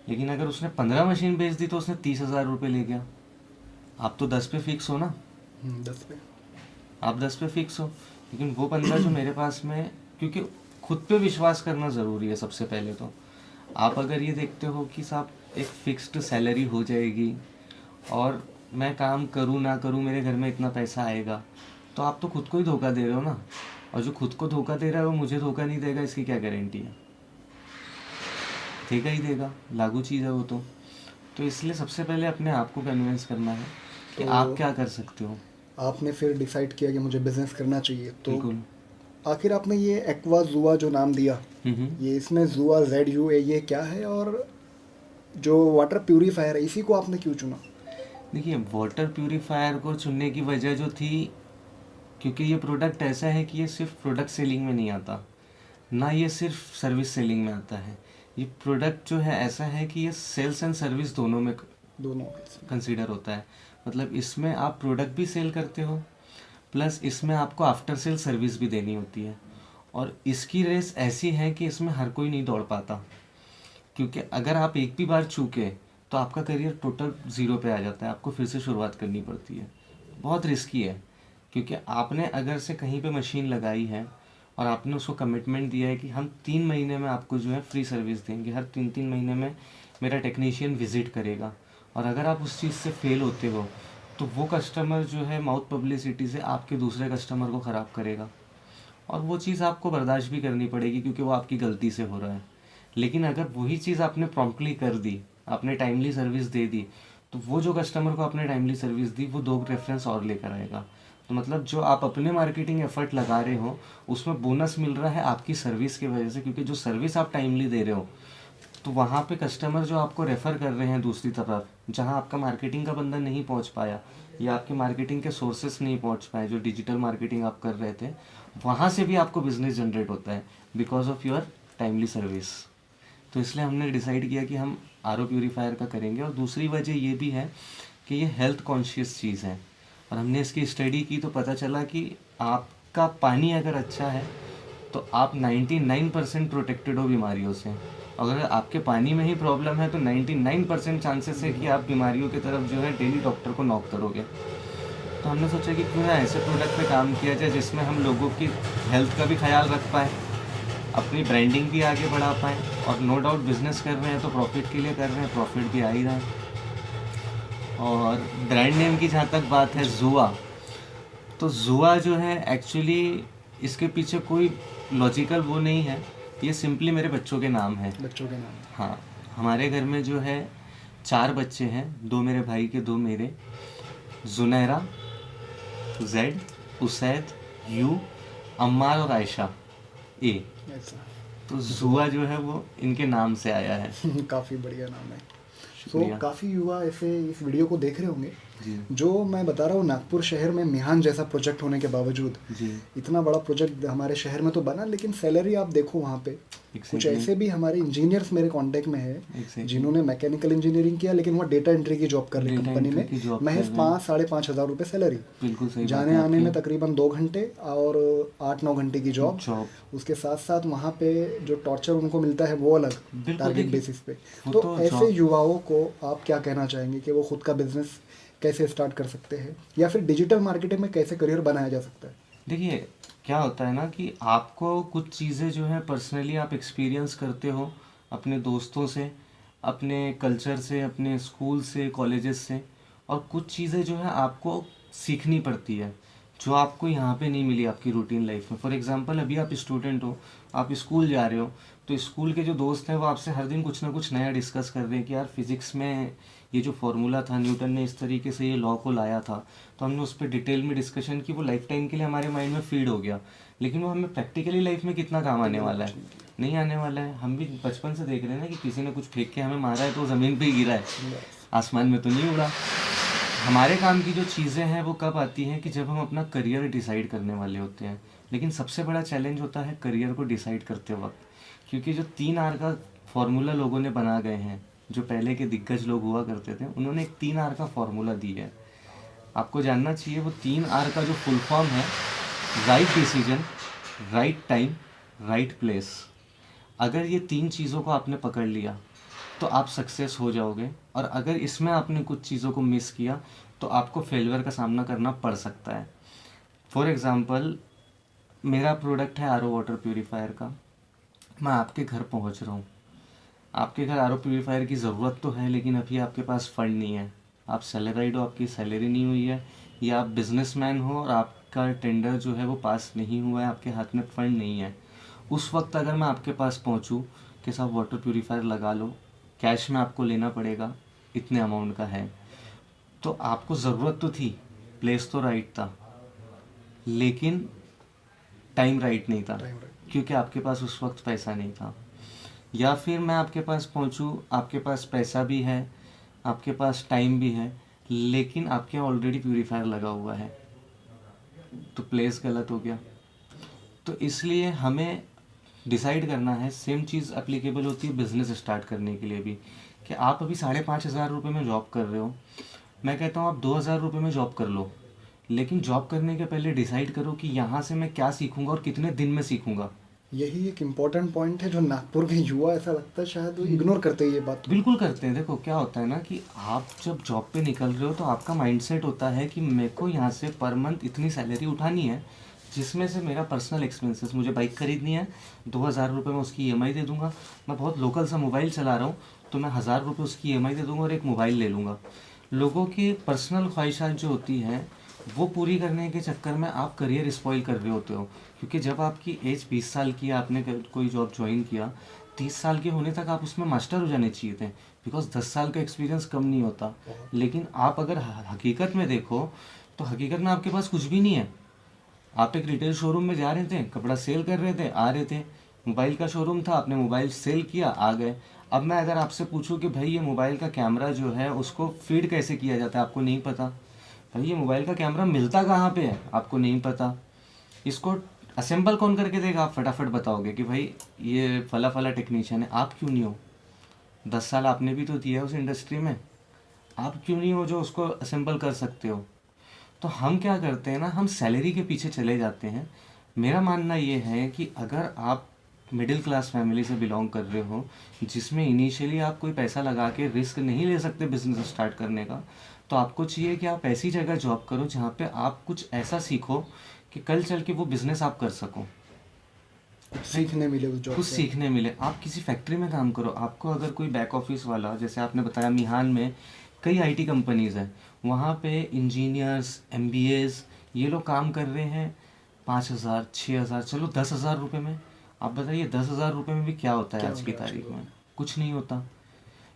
लेकिन अगर उसने 15 मशीन बेच दी तो उसने 30,000 रुपये ले गया। आप तो 10 पे फिक्स हो ना, 10 पे आप 10 पे फिक्स हो, लेकिन वो बंदा जो मेरे पास में, क्योंकि खुद पे विश्वास करना ज़रूरी है सबसे पहले तो। आप अगर ये देखते हो कि साहब एक फिक्स्ड सैलरी हो जाएगी और मैं काम करूँ ना करूँ मेरे घर में इतना पैसा आएगा, तो आप तो खुद को ही धोखा दे रहे हो ना। और जो खुद को धोखा दे रहा है वो मुझे धोखा नहीं देगा, इसकी क्या गारंटी है? देगा ही देगा, लागू चीज़ है वो तो इसलिए सबसे पहले अपने आप को कन्विंस करना है कि तो आप क्या कर सकते हो। आपने फिर डिसाइड किया कि मुझे बिजनेस करना चाहिए, तो बिल्कुल। आखिर आपने ये एक्वा जुआ जो नाम दिया, ये इसमें जुआ ZUA ये क्या है, और जो वाटर प्यूरीफायर है इसी को आपने क्यों चुना? देखिए, वाटर प्यूरीफायर को चुनने की वजह जो थी, क्योंकि ये प्रोडक्ट ऐसा है कि ये सिर्फ प्रोडक्ट सेलिंग में नहीं आता, ना ये सिर्फ सर्विस सेलिंग में आता है। ये प्रोडक्ट जो है ऐसा है कि ये सेल्स एंड सर्विस दोनों में कंसीडर होता है। मतलब इसमें आप प्रोडक्ट भी सेल करते हो प्लस इसमें आपको आफ्टर सेल सर्विस भी देनी होती है। और इसकी रेस ऐसी है कि इसमें हर कोई नहीं दौड़ पाता, क्योंकि अगर आप एक भी बार चूके तो आपका करियर टोटल ज़ीरो पे आ जाता है, आपको फिर से शुरुआत करनी पड़ती है। बहुत रिस्की है, क्योंकि आपने अगर से कहीं पे मशीन लगाई है और आपने उसको कमिटमेंट दिया है कि हम 3 महीने में आपको जो है फ्री सर्विस देंगे, हर 3-3 महीने में मेरा टेक्नीशियन विज़िट करेगा, और अगर आप उस चीज़ से फेल होते हो तो वो कस्टमर जो है माउथ पब्लिसिटी से आपके दूसरे कस्टमर को ख़राब करेगा, और वो चीज़ आपको बर्दाश्त भी करनी पड़ेगी क्योंकि वो आपकी गलती से हो रहा है। लेकिन अगर वही चीज़ आपने प्रॉम्प्टली कर दी, आपने टाइमली सर्विस दे दी, तो वो जो कस्टमर को आपने टाइमली सर्विस दी वो 2 रेफरेंस और लेकर आएगा। तो मतलब जो आप अपने मार्केटिंग एफर्ट लगा रहे हो उसमें बोनस मिल रहा है आपकी सर्विस की वजह से, क्योंकि जो सर्विस आप टाइमली दे रहे हो तो वहाँ पे कस्टमर जो आपको रेफ़र कर रहे हैं दूसरी तरफ, जहाँ आपका मार्केटिंग का बंदा नहीं पहुँच पाया या आपके मार्केटिंग के सोर्सेस नहीं पहुँच पाए, जो डिजिटल मार्केटिंग आप कर रहे थे, वहाँ से भी आपको बिजनेस जनरेट होता है because of your timely service. तो इसलिए हमने डिसाइड किया कि हम RO प्यूरीफायर का करेंगे। और दूसरी वजह ये भी है कि ये हेल्थ कॉन्शियस चीज़ है, और हमने इसकी स्टडी की तो पता चला कि आपका पानी अगर अच्छा है तो आप 99% प्रोटेक्टेड हो बीमारियों से। अगर आपके पानी में ही प्रॉब्लम है तो 99% चांसेस है कि आप बीमारियों की तरफ जो है डेली डॉक्टर को नॉक करोगे। तो हमने सोचा कि क्यों ना ऐसे प्रोडक्ट पे काम किया जाए जिसमें हम लोगों की हेल्थ का भी ख्याल रख पाएँ, अपनी ब्रांडिंग भी आगे बढ़ा पाएँ, और नो डाउट बिजनेस कर रहे हैं तो प्रॉफिट के लिए कर रहे हैं, प्रॉफिट भी आ ही रहा है। और ब्रांड नेम की जहाँ तक बात है जुआ, तो जुआ जो है एक्चुअली इसके पीछे कोई लॉजिकल वो नहीं है, ये सिंपली मेरे बच्चों के नाम है। बच्चों के नाम? हाँ, हमारे घर में जो है 4 बच्चे हैं, 2 मेरे भाई के 2 मेरे, Junaira, Z, Usaid, you, Ammar और आयशा ए। तो जुआ जो है वो इनके नाम से आया है। काफ़ी बढ़िया नाम है। तो काफ़ी युवा ऐसे इस वीडियो को देख रहे होंगे जो मैं बता रहा हूँ, नागपुर शहर में मिहान जैसा प्रोजेक्ट होने के बावजूद इतना बड़ा प्रोजेक्ट हमारे शहर में तो बना, लेकिन सैलरी आप देखो वहाँ पे कुछ ऐसे भी हमारे इंजीनियर्स मेरे कांटेक्ट में है जिन्होंने मैकेनिकल इंजीनियरिंग किया लेकिन वो डेटा एंट्री की जॉब कर रही कंपनी में, महज 5-5.5 हज़ार रुपये सैलरी, जाने आने में तकरीबन 2 घंटे और 8-9 घंटे की जॉब। उसके साथ साथ वहाँ पे जो टॉर्चर उनको मिलता है वो अलग टारगेट बेसिस पे। तो ऐसे युवाओं को आप क्या कहना चाहेंगे कि वो खुद का बिजनेस कैसे स्टार्ट कर सकते हैं, या फिर डिजिटल मार्केटिंग में कैसे करियर बनाया जा सकता है? देखिए, क्या होता है ना कि आपको कुछ चीज़ें जो है पर्सनली आप एक्सपीरियंस करते हो अपने दोस्तों से, अपने कल्चर से, अपने स्कूल से, कॉलेजेस से, और कुछ चीज़ें जो है आपको सीखनी पड़ती है जो आपको यहाँ पे नहीं मिली आपकी रूटीन लाइफ में। फॉर एग्जांपल अभी आप स्टूडेंट हो, आप स्कूल जा रहे हो, तो स्कूल के जो दोस्त हैं वो आपसे हर दिन कुछ ना कुछ नया डिस्कस कर रहे हैं कि यार फिज़िक्स में ये जो फॉर्मूला था, न्यूटन ने इस तरीके से ये लॉ को लाया था, तो हमने उस पर डिटेल में डिस्कशन की, वो लाइफ टाइम के लिए हमारे माइंड में फीड हो गया। लेकिन वो हमें प्रैक्टिकली लाइफ में कितना काम आने वाला है, नहीं आने वाला है। हम भी बचपन से देख रहे हैं ना कि किसी ने कुछ फेंक के हमें मारा है तो ज़मीन पे ही गिरा है, आसमान में तो नहीं उड़ा। हमारे काम की जो चीज़ें हैं वो कब आती हैं कि जब हम अपना करियर डिसाइड करने वाले होते हैं। लेकिन सबसे बड़ा चैलेंज होता है करियर को डिसाइड करते वक्त, क्योंकि जो 3 आर का फॉर्मूला लोगों ने बना गए हैं, जो पहले के दिग्गज लोग हुआ करते थे, उन्होंने एक 3 आर का फॉर्मूला दिया है। आपको जानना चाहिए वो 3 आर का जो फुल फॉर्म है, right decision, right time, right place. अगर ये 3 चीज़ों को आपने पकड़ लिया तो आप सक्सेस हो जाओगे, और अगर इसमें आपने कुछ चीज़ों को मिस किया तो आपको फेलियर का सामना करना पड़ सकता है। फॉर एग्ज़ाम्पल मेरा प्रोडक्ट है आरओ वाटर प्यूरीफायर का, मैं आपके घर पहुंच रहा हूँ, आपके घर आरओ प्यूरीफायर की ज़रूरत तो है, लेकिन अभी आपके पास फ़ंड नहीं है, आप सैलराइड हो, आपकी सैलरी नहीं हुई है, या आप बिजनेसमैन हो और आपका टेंडर जो है वो पास नहीं हुआ है, आपके हाथ में फ़ंड नहीं है। उस वक्त अगर मैं आपके पास पहुंचूं कि साहब वाटर प्यूरीफायर लगा लो, कैश में आपको लेना पड़ेगा, इतने अमाउंट का है, तो आपको ज़रूरत तो थी, प्लेस तो राइट था, लेकिन टाइम राइट नहीं था, क्योंकि आपके पास उस वक्त पैसा नहीं था। या फिर मैं आपके पास पहुंचूं, आपके पास पैसा भी है, आपके पास टाइम भी है, लेकिन आपके यहाँ ऑलरेडी प्यूरीफायर लगा हुआ है, तो प्लेस गलत हो गया। तो इसलिए हमें डिसाइड करना है। सेम चीज़ एप्लीकेबल होती है बिज़नेस स्टार्ट करने के लिए भी, कि आप अभी 5,500 रुपये में जॉब कर रहे हो, मैं कहता हूँ आप 2,000 रुपये में जॉब कर लो, लेकिन जॉब करने के पहले डिसाइड करो कि यहाँ से मैं क्या सीखूंगा और कितने दिन में सीखूंगा। यही एक इम्पॉर्टेंट पॉइंट है जो नागपुर के युवा, ऐसा लगता है शायद वो इग्नोर करते हैं ये बात। बिल्कुल करते हैं। देखो क्या होता है ना कि आप जब जॉब पे निकल रहे हो तो आपका माइंडसेट होता है कि मेरे को यहाँ से पर मंथ इतनी सैलरी उठानी है, जिसमें से मेरा पर्सनल एक्सपेंसेस, मुझे बाइक खरीदनी है, 2,000 रुपये में उसकी EMI दे दूंगा, मैं बहुत लोकल सा मोबाइल चला रहा हूँ तो मैं 1,000 रुपये उसकी EMI दे दूंगा और एक मोबाइल ले लूँगा। लोगों की पर्सनल ख्वाहिशात जो होती हैं वो पूरी करने के चक्कर में आप करियर स्पॉइल कर रहे होते हो, क्योंकि जब आपकी एज 20 साल की है, आपने कोई जॉब ज्वाइन किया, 30 साल के होने तक आप उसमें मास्टर हो जाने चाहिए थे, बिकॉज 10 साल का एक्सपीरियंस कम नहीं होता। लेकिन आप अगर हकीकत में देखो तो हकीकत में आपके पास कुछ भी नहीं है। आप एक रिटेल शोरूम में जा रहे थे, कपड़ा सेल कर रहे थे, आ रहे थे, मोबाइल का शोरूम था, आपने मोबाइल सेल किया, आ गए। अब मैं अगर आपसे पूछूं कि भाई ये मोबाइल का कैमरा जो है उसको फीड कैसे किया जाता है, आपको नहीं पता। भाई ये मोबाइल का कैमरा मिलता कहाँ पे है, आपको नहीं पता। इसको असेंबल कौन करके देगा, आप फटाफट बताओगे कि भाई ये फला फला टेक्नीशियन है। आप क्यों नहीं हो? 10 साल आपने भी तो दिया है उस इंडस्ट्री में, आप क्यों नहीं हो जो उसको असेंबल कर सकते हो? तो हम क्या करते हैं ना, हम सैलरी के पीछे चले जाते हैं। मेरा मानना ये है कि अगर आप मिडिल क्लास फैमिली से बिलोंग कर रहे हो, जिसमें इनिशियली आप कोई पैसा लगा के रिस्क नहीं ले सकते बिजनेस स्टार्ट करने का, तो आपको चाहिए कि आप ऐसी जगह जॉब करो जहाँ पे आप कुछ ऐसा सीखो कि कल चल के वो बिज़नेस आप कर सको, सीखने मिले उस जॉब कुछ से। सीखने मिले। आप किसी फैक्ट्री में काम करो, आपको अगर कोई बैक ऑफिस वाला, जैसे आपने बताया मिहान में कई IT कंपनीज़ हैं, वहाँ पे इंजीनियर्स, MBAs ये लोग काम कर रहे हैं 5,000, 6,000, चलो 10,000 रुपये में। आप बताइए 10,000 रुपये में भी क्या होता है आज की तारीख में? कुछ नहीं होता।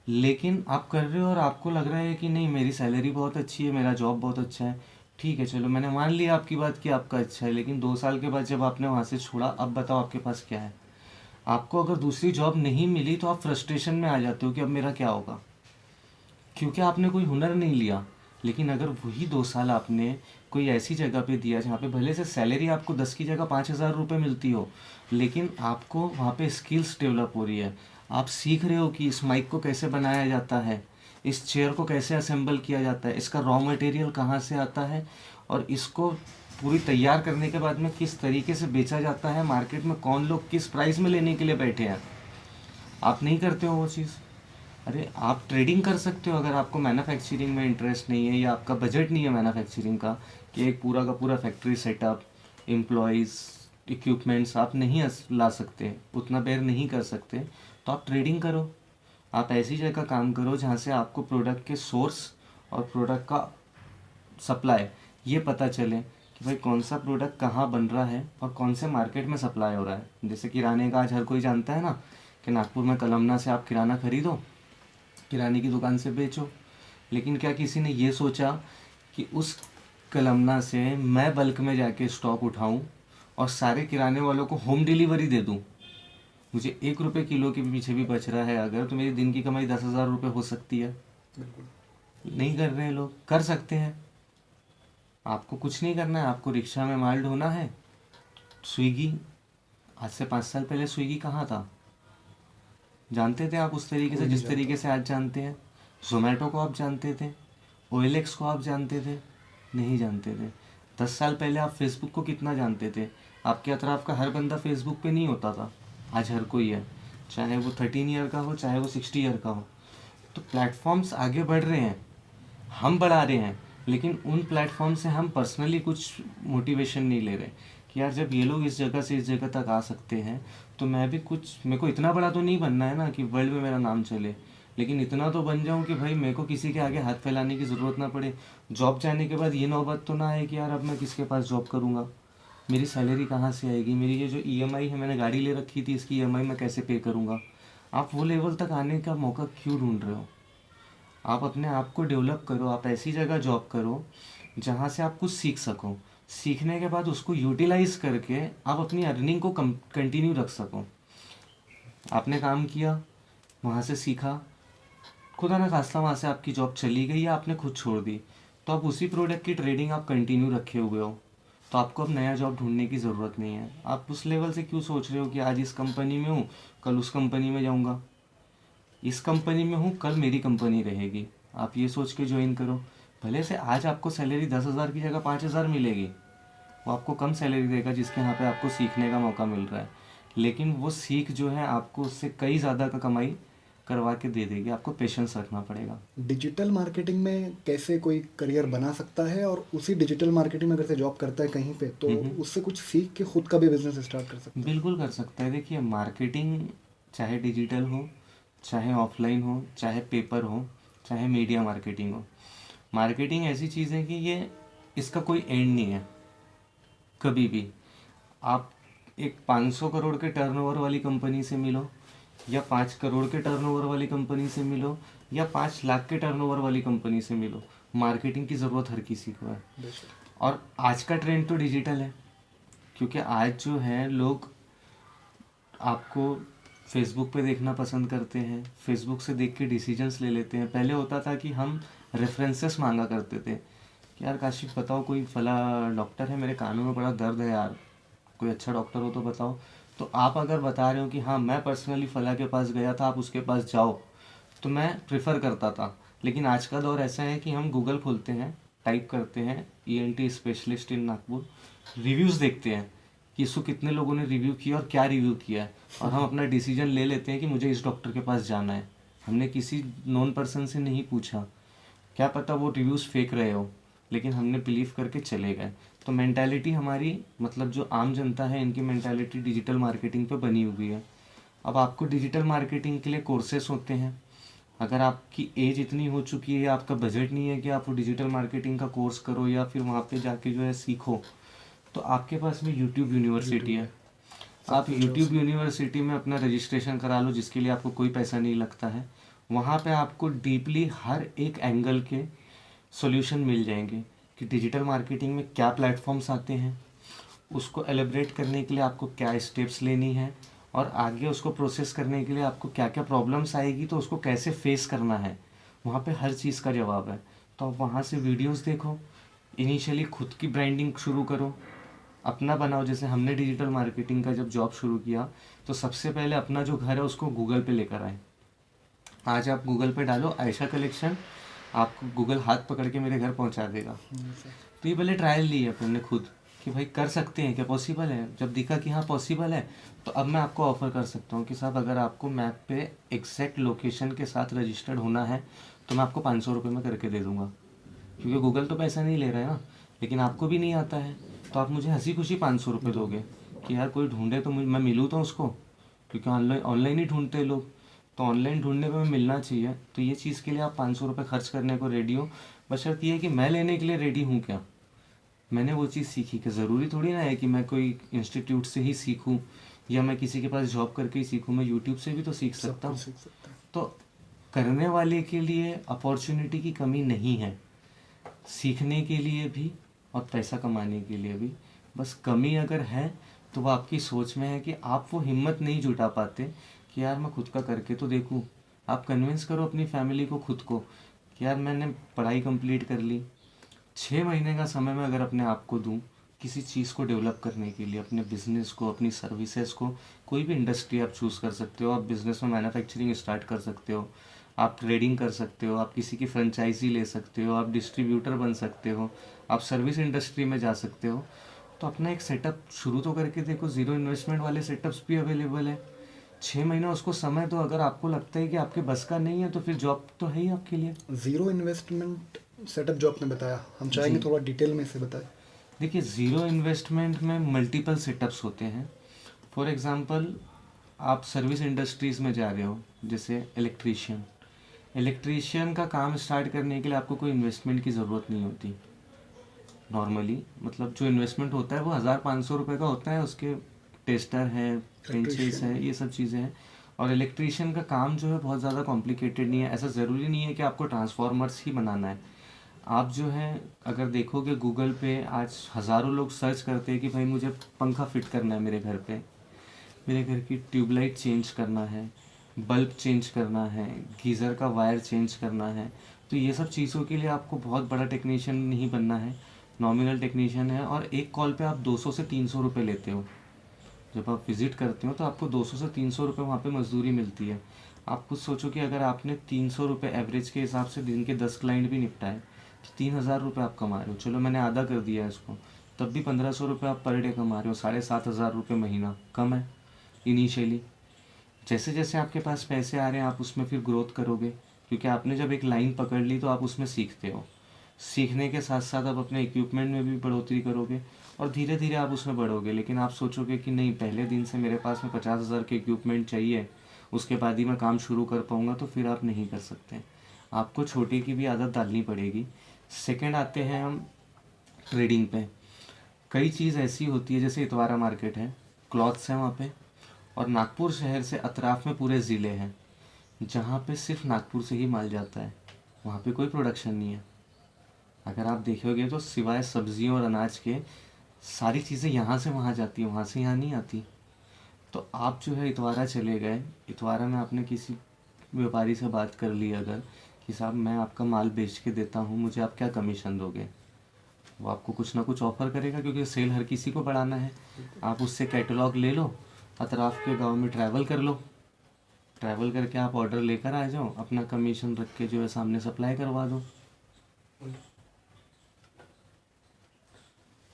लेकिन आप कर रहे हो और आपको लग रहा है कि नहीं मेरी सैलरी बहुत अच्छी है, मेरा जॉब बहुत अच्छा है, ठीक है चलो मैंने मान लिया आपकी बात कि आपका अच्छा है। लेकिन 2 साल के बाद जब आपने वहाँ से छोड़ा, अब बताओ आपके पास क्या है? आपको अगर दूसरी जॉब नहीं मिली तो आप फ्रस्ट्रेशन में आ जाते हो कि अब मेरा क्या होगा, क्योंकि आपने कोई हुनर नहीं लिया। लेकिन अगर वही 2 साल आपने कोई ऐसी जगह पे दिया जहाँ पे भले से सैलरी आपको 10 की जगह 5,000 रुपये मिलती हो, लेकिन आपको वहाँ पे स्किल्स डेवलप हो रही है, आप सीख रहे हो कि इस माइक को कैसे बनाया जाता है, इस चेयर को कैसे असेंबल किया जाता है, इसका रॉ मटेरियल कहाँ से आता है, और इसको पूरी तैयार करने के बाद में किस तरीके से बेचा जाता है, मार्केट में कौन लोग किस प्राइस में लेने के लिए बैठे हैं। आप नहीं करते हो वो चीज़। अरे आप ट्रेडिंग कर सकते हो अगर आपको मैन्युफैक्चरिंग में इंटरेस्ट नहीं है या आपका बजट नहीं है मैन्युफैक्चरिंग का, कि एक पूरा का पूरा फैक्ट्री सेटअप, एम्प्लॉयज़, इक्विपमेंट्स आप नहीं ला सकते, उतना बेयर नहीं कर सकते, तो आप ट्रेडिंग करो। आप ऐसी जगह काम करो जहाँ से आपको प्रोडक्ट के सोर्स और प्रोडक्ट का सप्लाई ये पता चले कि भाई कौन सा प्रोडक्ट कहाँ बन रहा है और कौन से मार्केट में सप्लाई हो रहा है। जैसे किराने का आज हर कोई जानता है ना कि नागपुर में कलमना से आप किराना खरीदो, किराने की दुकान से बेचो। लेकिन क्या किसी ने ये सोचा कि उस कलमना से मैं बल्क में जाके स्टॉक उठाऊं और सारे किराने वालों को होम डिलीवरी दे दूं? मुझे 1 रुपये किलो के पीछे भी बच रहा है अगर, तो मेरी दिन की कमाई 10,000 रुपये हो सकती है। नहीं कर रहे हैं लोग, कर सकते हैं। आपको कुछ नहीं करना है, आपको रिक्शा में माल ढोना है। स्विगी, आज से 5 साल पहले स्विगी कहाँ था? जानते थे आप उस तरीके से जिस तरीके से आज जानते हैं? जोमेटो को आप जानते थे? OLX को आप जानते थे? नहीं जानते थे। 10 साल पहले आप फेसबुक को कितना जानते थे? आपके अतराफ का हर बंदा फेसबुक पे नहीं होता था, आज हर कोई है, चाहे वो 13 ईयर का हो चाहे वो 60 ईयर का हो। तो प्लेटफॉर्म्स आगे बढ़ रहे हैं, हम बढ़ा रहे हैं, लेकिन उन प्लेटफॉर्म से हम पर्सनली कुछ मोटिवेशन नहीं ले रहे कि यार जब ये लोग इस जगह से इस जगह तक आ सकते हैं तो मैं भी कुछ, मेरे को इतना बड़ा तो नहीं बनना है ना कि वर्ल्ड में मेरा नाम चले, लेकिन इतना तो बन जाऊं कि भाई मेरे को किसी के आगे हाथ फैलाने की ज़रूरत ना पड़े। जॉब जाने के बाद ये नौबत तो ना आए कि यार अब मैं किसके पास जॉब करूँगा, मेरी सैलरी कहाँ से आएगी, मेरी ये जो EMI है, मैंने गाड़ी ले रखी थी, इसकी EMI मैं कैसे पे करूँगा। आप वो लेवल तक आने का मौका क्यों ढूंढ रहे हो? आप अपने आप को डेवलप करो, आप ऐसी जगह जॉब करो जहाँ से आप कुछ सीख सको, सीखने के बाद उसको यूटिलाइज करके आप अपनी अर्निंग को कंटिन्यू रख सको। आपने काम किया, वहाँ से सीखा, खुदा ना खास्ता वहाँ से आपकी जॉब चली गई या आपने खुद छोड़ दी, तो आप उसी प्रोडक्ट की ट्रेडिंग आप कंटिन्यू रखे हुए हो, तो आपको अब नया जॉब ढूंढने की ज़रूरत नहीं है। आप उस लेवल से क्यों सोच रहे हो कि आज इस कंपनी में हूँ कल उस कंपनी में जाऊँगा, इस कंपनी में हूँ कल मेरी कंपनी रहेगी। आप ये सोच के ज्वाइन करो। भले से आज आपको सैलरी 10,000 की जगह 5,000 मिलेगी, वो आपको कम सैलरी देगा जिसके यहाँ पे आपको सीखने का मौका मिल रहा है, लेकिन वो सीख जो है आपको उससे कई ज़्यादा का कमाई करवा के दे देगी। आपको पेशेंस रखना पड़ेगा। डिजिटल मार्केटिंग में कैसे कोई करियर बना सकता है, और उसी डिजिटल मार्केटिंग में अगर से जॉब करता है कहीं पे, तो उससे कुछ सीख के खुद का भी बिजनेस स्टार्ट कर सकता है? बिल्कुल कर सकता है। देखिए, मार्केटिंग चाहे डिजिटल हो, चाहे ऑफलाइन हो, चाहे पेपर हो, चाहे मीडिया मार्केटिंग हो, मार्केटिंग ऐसी चीज़ है कि ये इसका कोई एंड नहीं है। कभी भी आप एक 500 करोड़ के टर्नओवर वाली कंपनी से मिलो, या 5 करोड़ के टर्नओवर वाली कंपनी से मिलो, या 5 लाख के टर्नओवर वाली कंपनी से मिलो, मार्केटिंग की ज़रूरत हर किसी को है। और आज का ट्रेंड तो डिजिटल है, क्योंकि आज जो है लोग आपको फेसबुक पे देखना पसंद करते हैं, फेसबुक से देख के डिसीजंस ले लेते हैं। पहले होता था कि हम रेफरेंसेस मांगा करते थे कि यार काशिफ बताओ कोई फला डॉक्टर है, मेरे कानों में बड़ा दर्द है यार, कोई अच्छा डॉक्टर हो तो बताओ। तो आप अगर बता रहे हो कि हाँ मैं पर्सनली फला के पास गया था, आप उसके पास जाओ, तो मैं प्रेफर करता था। लेकिन आज का दौर ऐसा है कि हम गूगल खोलते हैं, टाइप करते हैं ENT specialist in Nagpur, reviews देखते हैं कि इसको कितने लोगों ने रिव्यू किया और क्या रिव्यू किया है, और हम अपना डिसीजन ले लेते हैं कि मुझे इस डॉक्टर के पास जाना है। हमने किसी नॉन पर्सन से नहीं पूछा, क्या पता वो रिव्यूज़ फेक रहे हो, लेकिन हमने बिलीव करके चले गए। तो मेंटालिटी हमारी, मतलब जो आम जनता है, इनकी मेंटालिटी डिजिटल मार्केटिंग पे बनी हुई है। अब आपको डिजिटल मार्केटिंग के लिए कोर्सेस होते हैं। अगर आपकी एज इतनी हो चुकी है, आपका बजट नहीं है कि आप वो डिजिटल मार्केटिंग का कोर्स करो या फिर वहाँ पे जाके जो है सीखो, तो आपके पास में यूट्यूब यूनिवर्सिटी है। आप यूट्यूब यूनिवर्सिटी में अपना रजिस्ट्रेशन करा लो, जिसके लिए आपको कोई पैसा नहीं लगता है। वहाँ पे आपको डीपली हर एक एंगल के सॉल्यूशन मिल जाएंगे कि डिजिटल मार्केटिंग में क्या प्लेटफॉर्म्स आते हैं, उसको एलिब्रेट करने के लिए आपको क्या स्टेप्स लेनी है, और आगे उसको प्रोसेस करने के लिए आपको क्या क्या प्रॉब्लम्स आएगी तो उसको कैसे फेस करना है। वहाँ पे हर चीज़ का जवाब है। तो आप वहाँ से वीडियोस देखो, इनिशियली खुद की ब्रांडिंग शुरू करो, अपना बनाओ। जैसे हमने डिजिटल मार्केटिंग का जब जॉब शुरू किया तो सबसे पहले अपना जो घर है उसको गूगल पे लेकर आए। आज आप गूगल पे डालो आयशा कलेक्शन, आपको गूगल हाथ पकड़ के मेरे घर पहुंचा देगा। तो ये पहले ट्रायल ली है अपन ने खुद कि भाई कर सकते हैं क्या, पॉसिबल है। जब दिखा कि हाँ पॉसिबल है, तो अब मैं आपको ऑफ़र कर सकता हूँ कि साहब अगर आपको मैप पे एग्जैक्ट लोकेशन के साथ रजिस्टर्ड होना है तो मैं आपको 500 रुपये में करके दे दूँगा। क्योंकि गूगल तो पैसा नहीं ले रहा है ना, लेकिन आपको भी नहीं आता है, तो आप मुझे हंसी खुशी 500 रुपये दोगे कि यार कोई ढूंढे तो मैं मिलूँ तो उसको, क्योंकि ऑनलाइन ही ढूंढते लोग, तो ऑनलाइन ढूंढने पे मैं मिलना चाहिए। तो ये चीज़ के लिए आप 500 रुपये खर्च करने को रेडी हो, बशर्ते ये है कि मैं लेने के लिए रेडी हूँ क्या। मैंने वो चीज़ सीखी कि ज़रूरी थोड़ी ना है कि मैं कोई इंस्टीट्यूट से ही सीखूं या मैं किसी के पास जॉब करके ही सीखूं, मैं यूट्यूब से भी तो सीख सकता हूँ। तो करने वाले के लिए अपॉर्चुनिटी की कमी नहीं है, सीखने के लिए भी और पैसा कमाने के लिए भी। बस कमी अगर है तो वो आपकी सोच में है कि आप वो हिम्मत नहीं जुटा पाते कि यार मैं खुद का करके तो देखूं। आप कन्विंस करो अपनी फैमिली को, खुद को, कि यार मैंने पढ़ाई कंप्लीट कर ली, 6 महीने का समय मैं अगर अपने आप को दूं किसी चीज़ को डेवलप करने के लिए, अपने बिजनेस को, अपनी सर्विसेज को, कोई भी इंडस्ट्री आप चूज़ कर सकते हो। आप बिजनेस में मैन्युफैक्चरिंग स्टार्ट कर सकते हो, आप ट्रेडिंग कर सकते हो, आप किसी की फ्रेंचाइजी ले सकते हो, आप डिस्ट्रीब्यूटर बन सकते हो, आप सर्विस इंडस्ट्री में जा सकते हो। तो अपना एक सेटअप शुरू तो करके देखो। ज़ीरो इन्वेस्टमेंट वाले सेटअप्स भी अवेलेबल है। 6 महीना उसको समय दो। अगर आपको लगता है कि आपके बस का नहीं है तो फिर जॉब तो है ही आपके लिए। ज़ीरो इन्वेस्टमेंट सेटअप जो आपने बताया, हम चाहेंगे थोड़ा डिटेल में से बताएं। देखिए, ज़ीरो इन्वेस्टमेंट में मल्टीपल सेटअप्स होते हैं। फॉर एग्ज़ाम्पल, आप सर्विस इंडस्ट्रीज़ में जा रहे हो, जैसे इलेक्ट्रीशियन का काम स्टार्ट करने के लिए आपको कोई इन्वेस्टमेंट की ज़रूरत नहीं होती नॉर्मली। मतलब जो इन्वेस्टमेंट होता है वो 1,000-500 रुपये का होता है। उसके टेस्टर है, पेंचेस है, ये सब चीज़ें हैं। और इलेक्ट्रीशियन का काम जो है बहुत ज़्यादा कॉम्प्लिकेटेड नहीं है। ऐसा ज़रूरी नहीं है कि आपको ट्रांसफार्मर्स ही बनाना है। आप जो है अगर देखोगे गूगल पे आज हज़ारों लोग सर्च करते हैं कि भाई मुझे पंखा फिट करना है मेरे घर पे, मेरे घर की ट्यूबलाइट चेंज करना है, बल्ब चेंज करना है, गीज़र का वायर चेंज करना है। तो ये सब चीज़ों के लिए आपको बहुत बड़ा टेक्नीशियन नहीं बनना है, नॉमिनल टेक्नीशियन है। और एक कॉल पे आप 200 से 300 रुपये लेते हो। जब आप विज़िट करते हो तो आपको 200 से 300 रुपये वहाँ पे मजदूरी मिलती है। आप खुद सोचो कि अगर आपने 300 रुपये एवरेज के हिसाब से दिन के 10 क्लाइंट भी निपटाए तो 3,000 रुपये आप कमा रहे हो। चलो मैंने आधा कर दिया इसको, तब भी 1,500 रुपये आप पर डे कमा रहे हो। 7,500 रुपये महीना कम है इनिशियली। जैसे जैसे आपके पास पैसे आ रहे हैं आप उसमें फिर ग्रोथ करोगे, क्योंकि आपने जब एक लाइन पकड़ ली तो आप उसमें सीखते हो। सीखने के साथ साथ आप अपने इक्विपमेंट में भी बढ़ोतरी करोगे और धीरे धीरे आप उसमें बढ़ोगे। लेकिन आप सोचोगे कि नहीं, पहले दिन से मेरे पास में 50,000 के इक्विपमेंट चाहिए, उसके बाद ही मैं काम शुरू कर पाऊँगा, तो फिर आप नहीं कर सकते। आपको छोटे की भी आदत डालनी पड़ेगी। सेकंड आते हैं हम ट्रेडिंग पे। कई चीज़ ऐसी होती है, जैसे इतवारा मार्केट है, क्लॉथ्स हैं वहाँ पे, और नागपुर शहर से अतराफ में पूरे ज़िले हैं जहाँ पे सिर्फ नागपुर से ही माल जाता है। वहाँ पे कोई प्रोडक्शन नहीं है। अगर आप देखोगे तो सिवाय सब्जियों और अनाज के सारी चीज़ें यहाँ से वहाँ जाती हैं, वहाँ से यहाँ नहीं आती। तो आप जो है इतवारा चले गए, इतवारा में आपने किसी व्यापारी से बात कर ली अगर कि साहब मैं आपका माल बेच के देता हूँ, मुझे आप क्या कमीशन दोगे, वो आपको कुछ ना कुछ ऑफ़र करेगा, क्योंकि सेल हर किसी को बढ़ाना है। आप उससे कैटलॉग ले लो, अतराफ के गांव में ट्रैवल कर लो, ट्रैवल करके आप ऑर्डर लेकर आ जाओ, अपना कमीशन रख के जो है सामने सप्लाई करवा दो,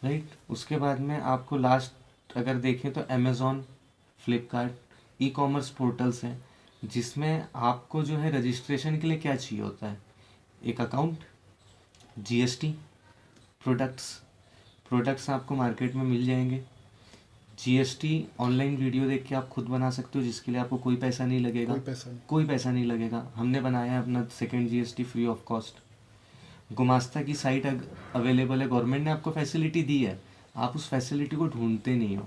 राइट। उसके बाद में आपको लास्ट अगर देखें तो Amazon, Flipkart, e commerce portals हैं जिसमें आपको जो है रजिस्ट्रेशन के लिए क्या चाहिए होता है, एक अकाउंट, जीएसटी, प्रोडक्ट्स आपको मार्केट में मिल जाएंगे। जीएसटी ऑनलाइन वीडियो देख के आप खुद बना सकते हो, जिसके लिए आपको कोई पैसा नहीं लगेगा, कोई पैसा नहीं लगेगा। हमने बनाया है अपना second GST free of cost. Gumasta की साइट अवेलेबल है, गवर्नमेंट ने आपको फैसिलिटी दी है, आप उस फैसिलिटी को ढूंढते नहीं हो।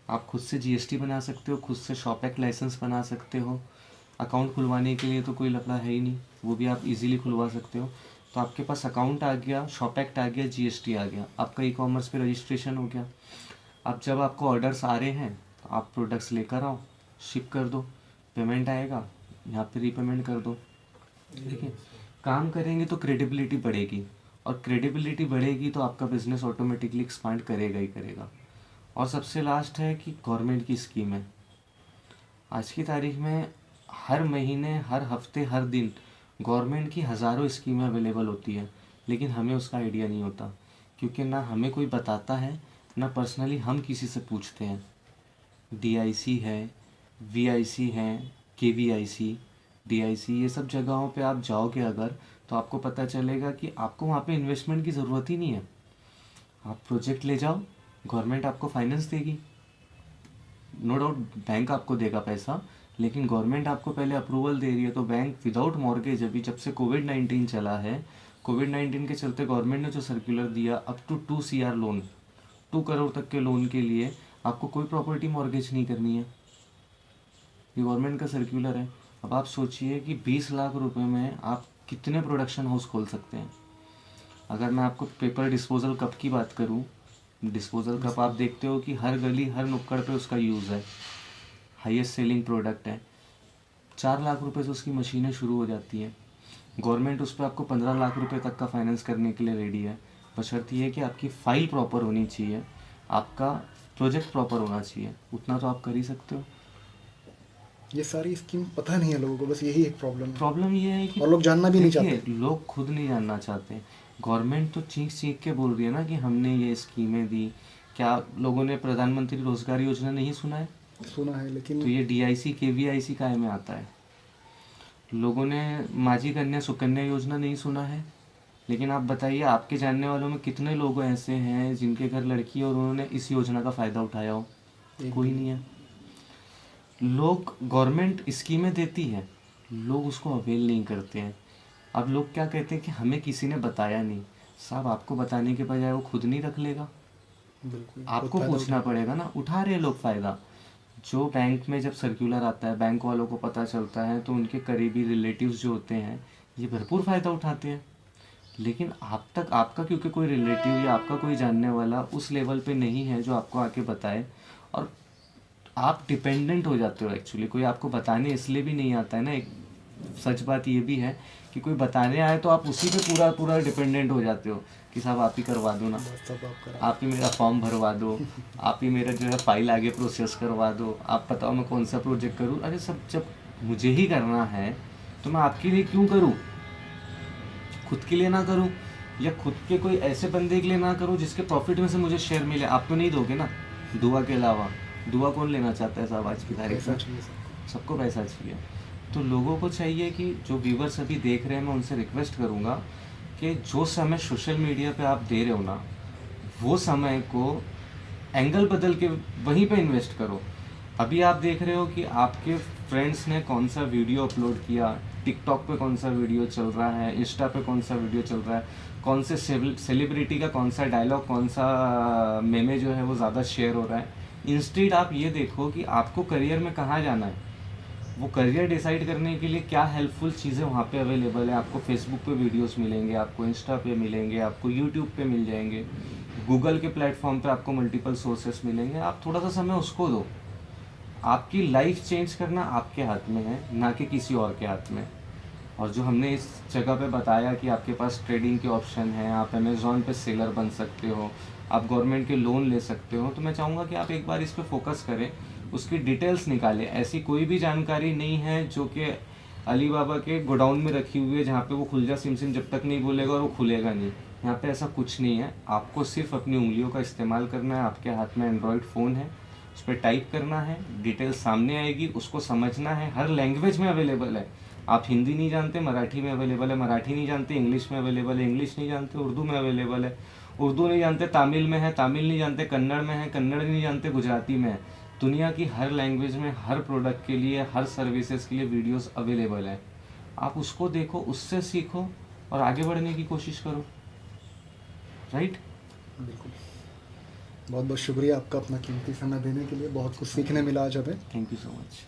आप खुद से जीएसटी बना सकते हो, खुद से शॉप एक्ट लाइसेंस बना सकते हो। अकाउंट खुलवाने के लिए तो कोई लफड़ा है ही नहीं, वो भी आप इजीली खुलवा सकते हो। तो आपके पास अकाउंट आ गया, शॉप एक्ट आ गया, जीएसटी आ गया, आपका ई कॉमर्स पे रजिस्ट्रेशन हो गया। अब जब आपको ऑर्डर्स आ रहे हैं तो आप प्रोडक्ट्स लेकर आओ, शिप कर दो, पेमेंट आएगा, यहाँ पे रीपेमेंट कर दो। देखिए, काम करेंगे तो क्रेडिबिलिटी बढ़ेगी, और क्रेडिबिलिटी बढ़ेगी तो आपका बिजनेस ऑटोमेटिकली एक्सपांड करेगा ही करेगा। और सबसे लास्ट है कि गवर्नमेंट की स्कीम है। आज की तारीख में हर महीने, हर हफ्ते, हर दिन गवर्नमेंट की हज़ारों स्कीमें अवेलेबल होती है, लेकिन हमें उसका आइडिया नहीं होता, क्योंकि ना हमें कोई बताता है, ना पर्सनली हम किसी से पूछते हैं। डीआईसी है, वीआईसी है, केवीआईसी, डीआईसी, ये सब जगहों पे आप जाओगे अगर, तो आपको पता चलेगा कि आपको वहाँ पे इन्वेस्टमेंट की ज़रूरत ही नहीं है। आप प्रोजेक्ट ले जाओ, गवर्नमेंट आपको फाइनेंस देगी, नो डाउट बैंक आपको देगा पैसा, लेकिन गवर्नमेंट आपको पहले अप्रूवल दे रही है। तो बैंक विदाउट मॉर्गेज, अभी जब से कोविड-19 चला है, कोविड-19 के चलते गवर्नमेंट ने जो सर्कुलर दिया, up to 2 CR loan, 2 crore तक के लोन के लिए आपको कोई प्रॉपर्टी मॉर्गेज नहीं करनी है। ये गवर्नमेंट का सर्कुलर है। अब आप सोचिए कि 20 लाख रुपए में आप कितने प्रोडक्शन हाउस खोल सकते हैं। अगर मैं आपको पेपर डिस्पोजल कप की बात करूं, डिस्पोजल कप आप देखते हो कि हर गली हर नुक्कड़ पे उसका यूज़ है, हाईएस्ट सेलिंग प्रोडक्ट है। 4 लाख रुपए से उसकी मशीनें शुरू हो जाती हैं। गवर्नमेंट उस पर आपको 15 लाख रुपए तक का फाइनेंस करने के लिए रेडी है, बशर्ते ये कि आपकी फ़ाइल प्रॉपर होनी चाहिए, आपका प्रोजेक्ट प्रॉपर होना चाहिए। उतना तो आप कर ही सकते हो। ये सारी स्कीम पता नहीं है लोगों को, बस यही एक प्रॉब्लम ये है कि और लोग जानना भी नहीं चाहते। लोग खुद नहीं जानना चाहते। गवर्नमेंट तो चीख के बोल रही है ना कि हमने ये स्कीमें दी। क्या लोगों ने प्रधानमंत्री रोजगार योजना नहीं सुना है? सुना है, लेकिन तो ये DIC KVIC काय में आता है। लोगों ने माझी कन्या सुकन्या योजना नहीं सुना है। लेकिन आप बताइए, आपके जानने वालों में कितने लोग ऐसे हैं जिनके घर लड़की है और उन्होंने इस योजना का फ़ायदा उठाया हो? कोई नहीं है। लोग, गवर्नमेंट स्कीमें देती है, लोग उसको अवेल नहीं करते हैं। अब लोग क्या कहते हैं कि हमें किसी ने बताया नहीं। साहब, आपको बताने के बजाय वो खुद नहीं रख लेगा? बिल्कुल आपको पूछना पड़ेगा ना। उठा रहे लोग फ़ायदा। जो बैंक में जब सर्कुलर आता है, बैंक वालों को पता चलता है, तो उनके करीबी रिलेटिव्स जो होते हैं ये भरपूर फ़ायदा उठाते हैं। लेकिन आप तक आपका क्योंकि कोई रिलेटिव या आपका कोई जानने वाला उस लेवल पे नहीं है जो आपको आके बताए, और आप डिपेंडेंट हो जाते हो एक्चुअली। कोई आपको बताने इसलिए भी नहीं आता है ना। एक सच बात ये भी है कि कोई बताने आए तो आप उसी पे पूरा डिपेंडेंट हो जाते हो कि साहब आप ही करवा दो ना, आप ही मेरा फॉर्म भरवा दो, आप ही मेरा जो है फाइल आगे प्रोसेस करवा दो, आप बताओ मैं कौन सा प्रोजेक्ट करूँ। अरे सब जब मुझे ही करना है तो मैं आपके लिए क्यों करूँ? खुद के लिए ना करूँ, या खुद के कोई ऐसे बंदे के लिए ना करूँ जिसके प्रॉफिट में से मुझे शेयर मिले। आप तो नहीं दोगे ना दुआ के अलावा। दुआ कौन लेना चाहता है साहब आज की तारीख में? सबको पैसा चाहिए। तो लोगों को चाहिए कि जो व्यूवर्स अभी देख रहे हैं, मैं उनसे रिक्वेस्ट करूँगा कि जो समय सोशल मीडिया पे आप दे रहे हो ना, वो समय को एंगल बदल के वहीं पे इन्वेस्ट करो। अभी आप देख रहे हो कि आपके फ्रेंड्स ने कौन सा वीडियो अपलोड किया, टिकटॉक पे कौन सा वीडियो चल रहा है, इंस्टा पे कौन सा वीडियो चल रहा है, कौन से सेलिब्रिटी का कौन सा डायलॉग, कौन सा मेमे जो है वो ज़्यादा शेयर हो रहा है। इंस्टेड आप ये देखो कि आपको करियर में कहाँ जाना है। वो करियर डिसाइड करने के लिए क्या हेल्पफुल चीज़ें वहाँ पे अवेलेबल है। आपको फेसबुक पे वीडियोस मिलेंगे, आपको इंस्टा पे मिलेंगे, आपको यूट्यूब पे मिल जाएंगे, गूगल के प्लेटफॉर्म पे आपको मल्टीपल सोर्सेस मिलेंगे। आप थोड़ा सा समय उसको दो। आपकी लाइफ चेंज करना आपके हाथ में है, ना कि किसी और के हाथ में। और जो हमने इस जगह पे बताया कि आपके पास ट्रेडिंग के ऑप्शन हैं, आप अमेज़ॉन पे सेलर बन सकते हो, आप गवर्नमेंट के लोन ले सकते हो, तो मैं चाहूँगा कि आप एक बार इस पे फोकस करें, उसकी डिटेल्स निकालें। ऐसी कोई भी जानकारी नहीं है जो कि अली बाबा के गोडाउन में रखी हुई है जहाँ पे वो खुल जा सिम सिम जब तक नहीं बोलेगा और वो खुलेगा नहीं। यहाँ पे ऐसा कुछ नहीं है। आपको सिर्फ अपनी उंगलियों का इस्तेमाल करना है। आपके हाथ में एंड्रॉयड फ़ोन है, उस पर टाइप करना है, डिटेल सामने आएगी, उसको समझना है। हर लैंग्वेज में अवेलेबल है। आप हिंदी नहीं जानते, मराठी में अवेलेबल है, मराठी नहीं जानते, इंग्लिश में अवेलेबल है, इंग्लिश नहीं जानते, उर्दू में अवेलेबल है, उर्दू नहीं जानते, तमिल में है, तमिल नहीं जानते, कन्नड़ में है, कन्नड़ नहीं जानते, गुजराती में है। दुनिया की हर लैंग्वेज में हर प्रोडक्ट के लिए, हर सर्विसेज के लिए वीडियोस अवेलेबल है। आप उसको देखो, उससे सीखो और आगे बढ़ने की कोशिश करो। राइट? बिल्कुल। बहुत बहुत शुक्रिया आपका अपना कीमती समय देने के लिए। बहुत कुछ सीखने मिला आज हमें। Thank you so much.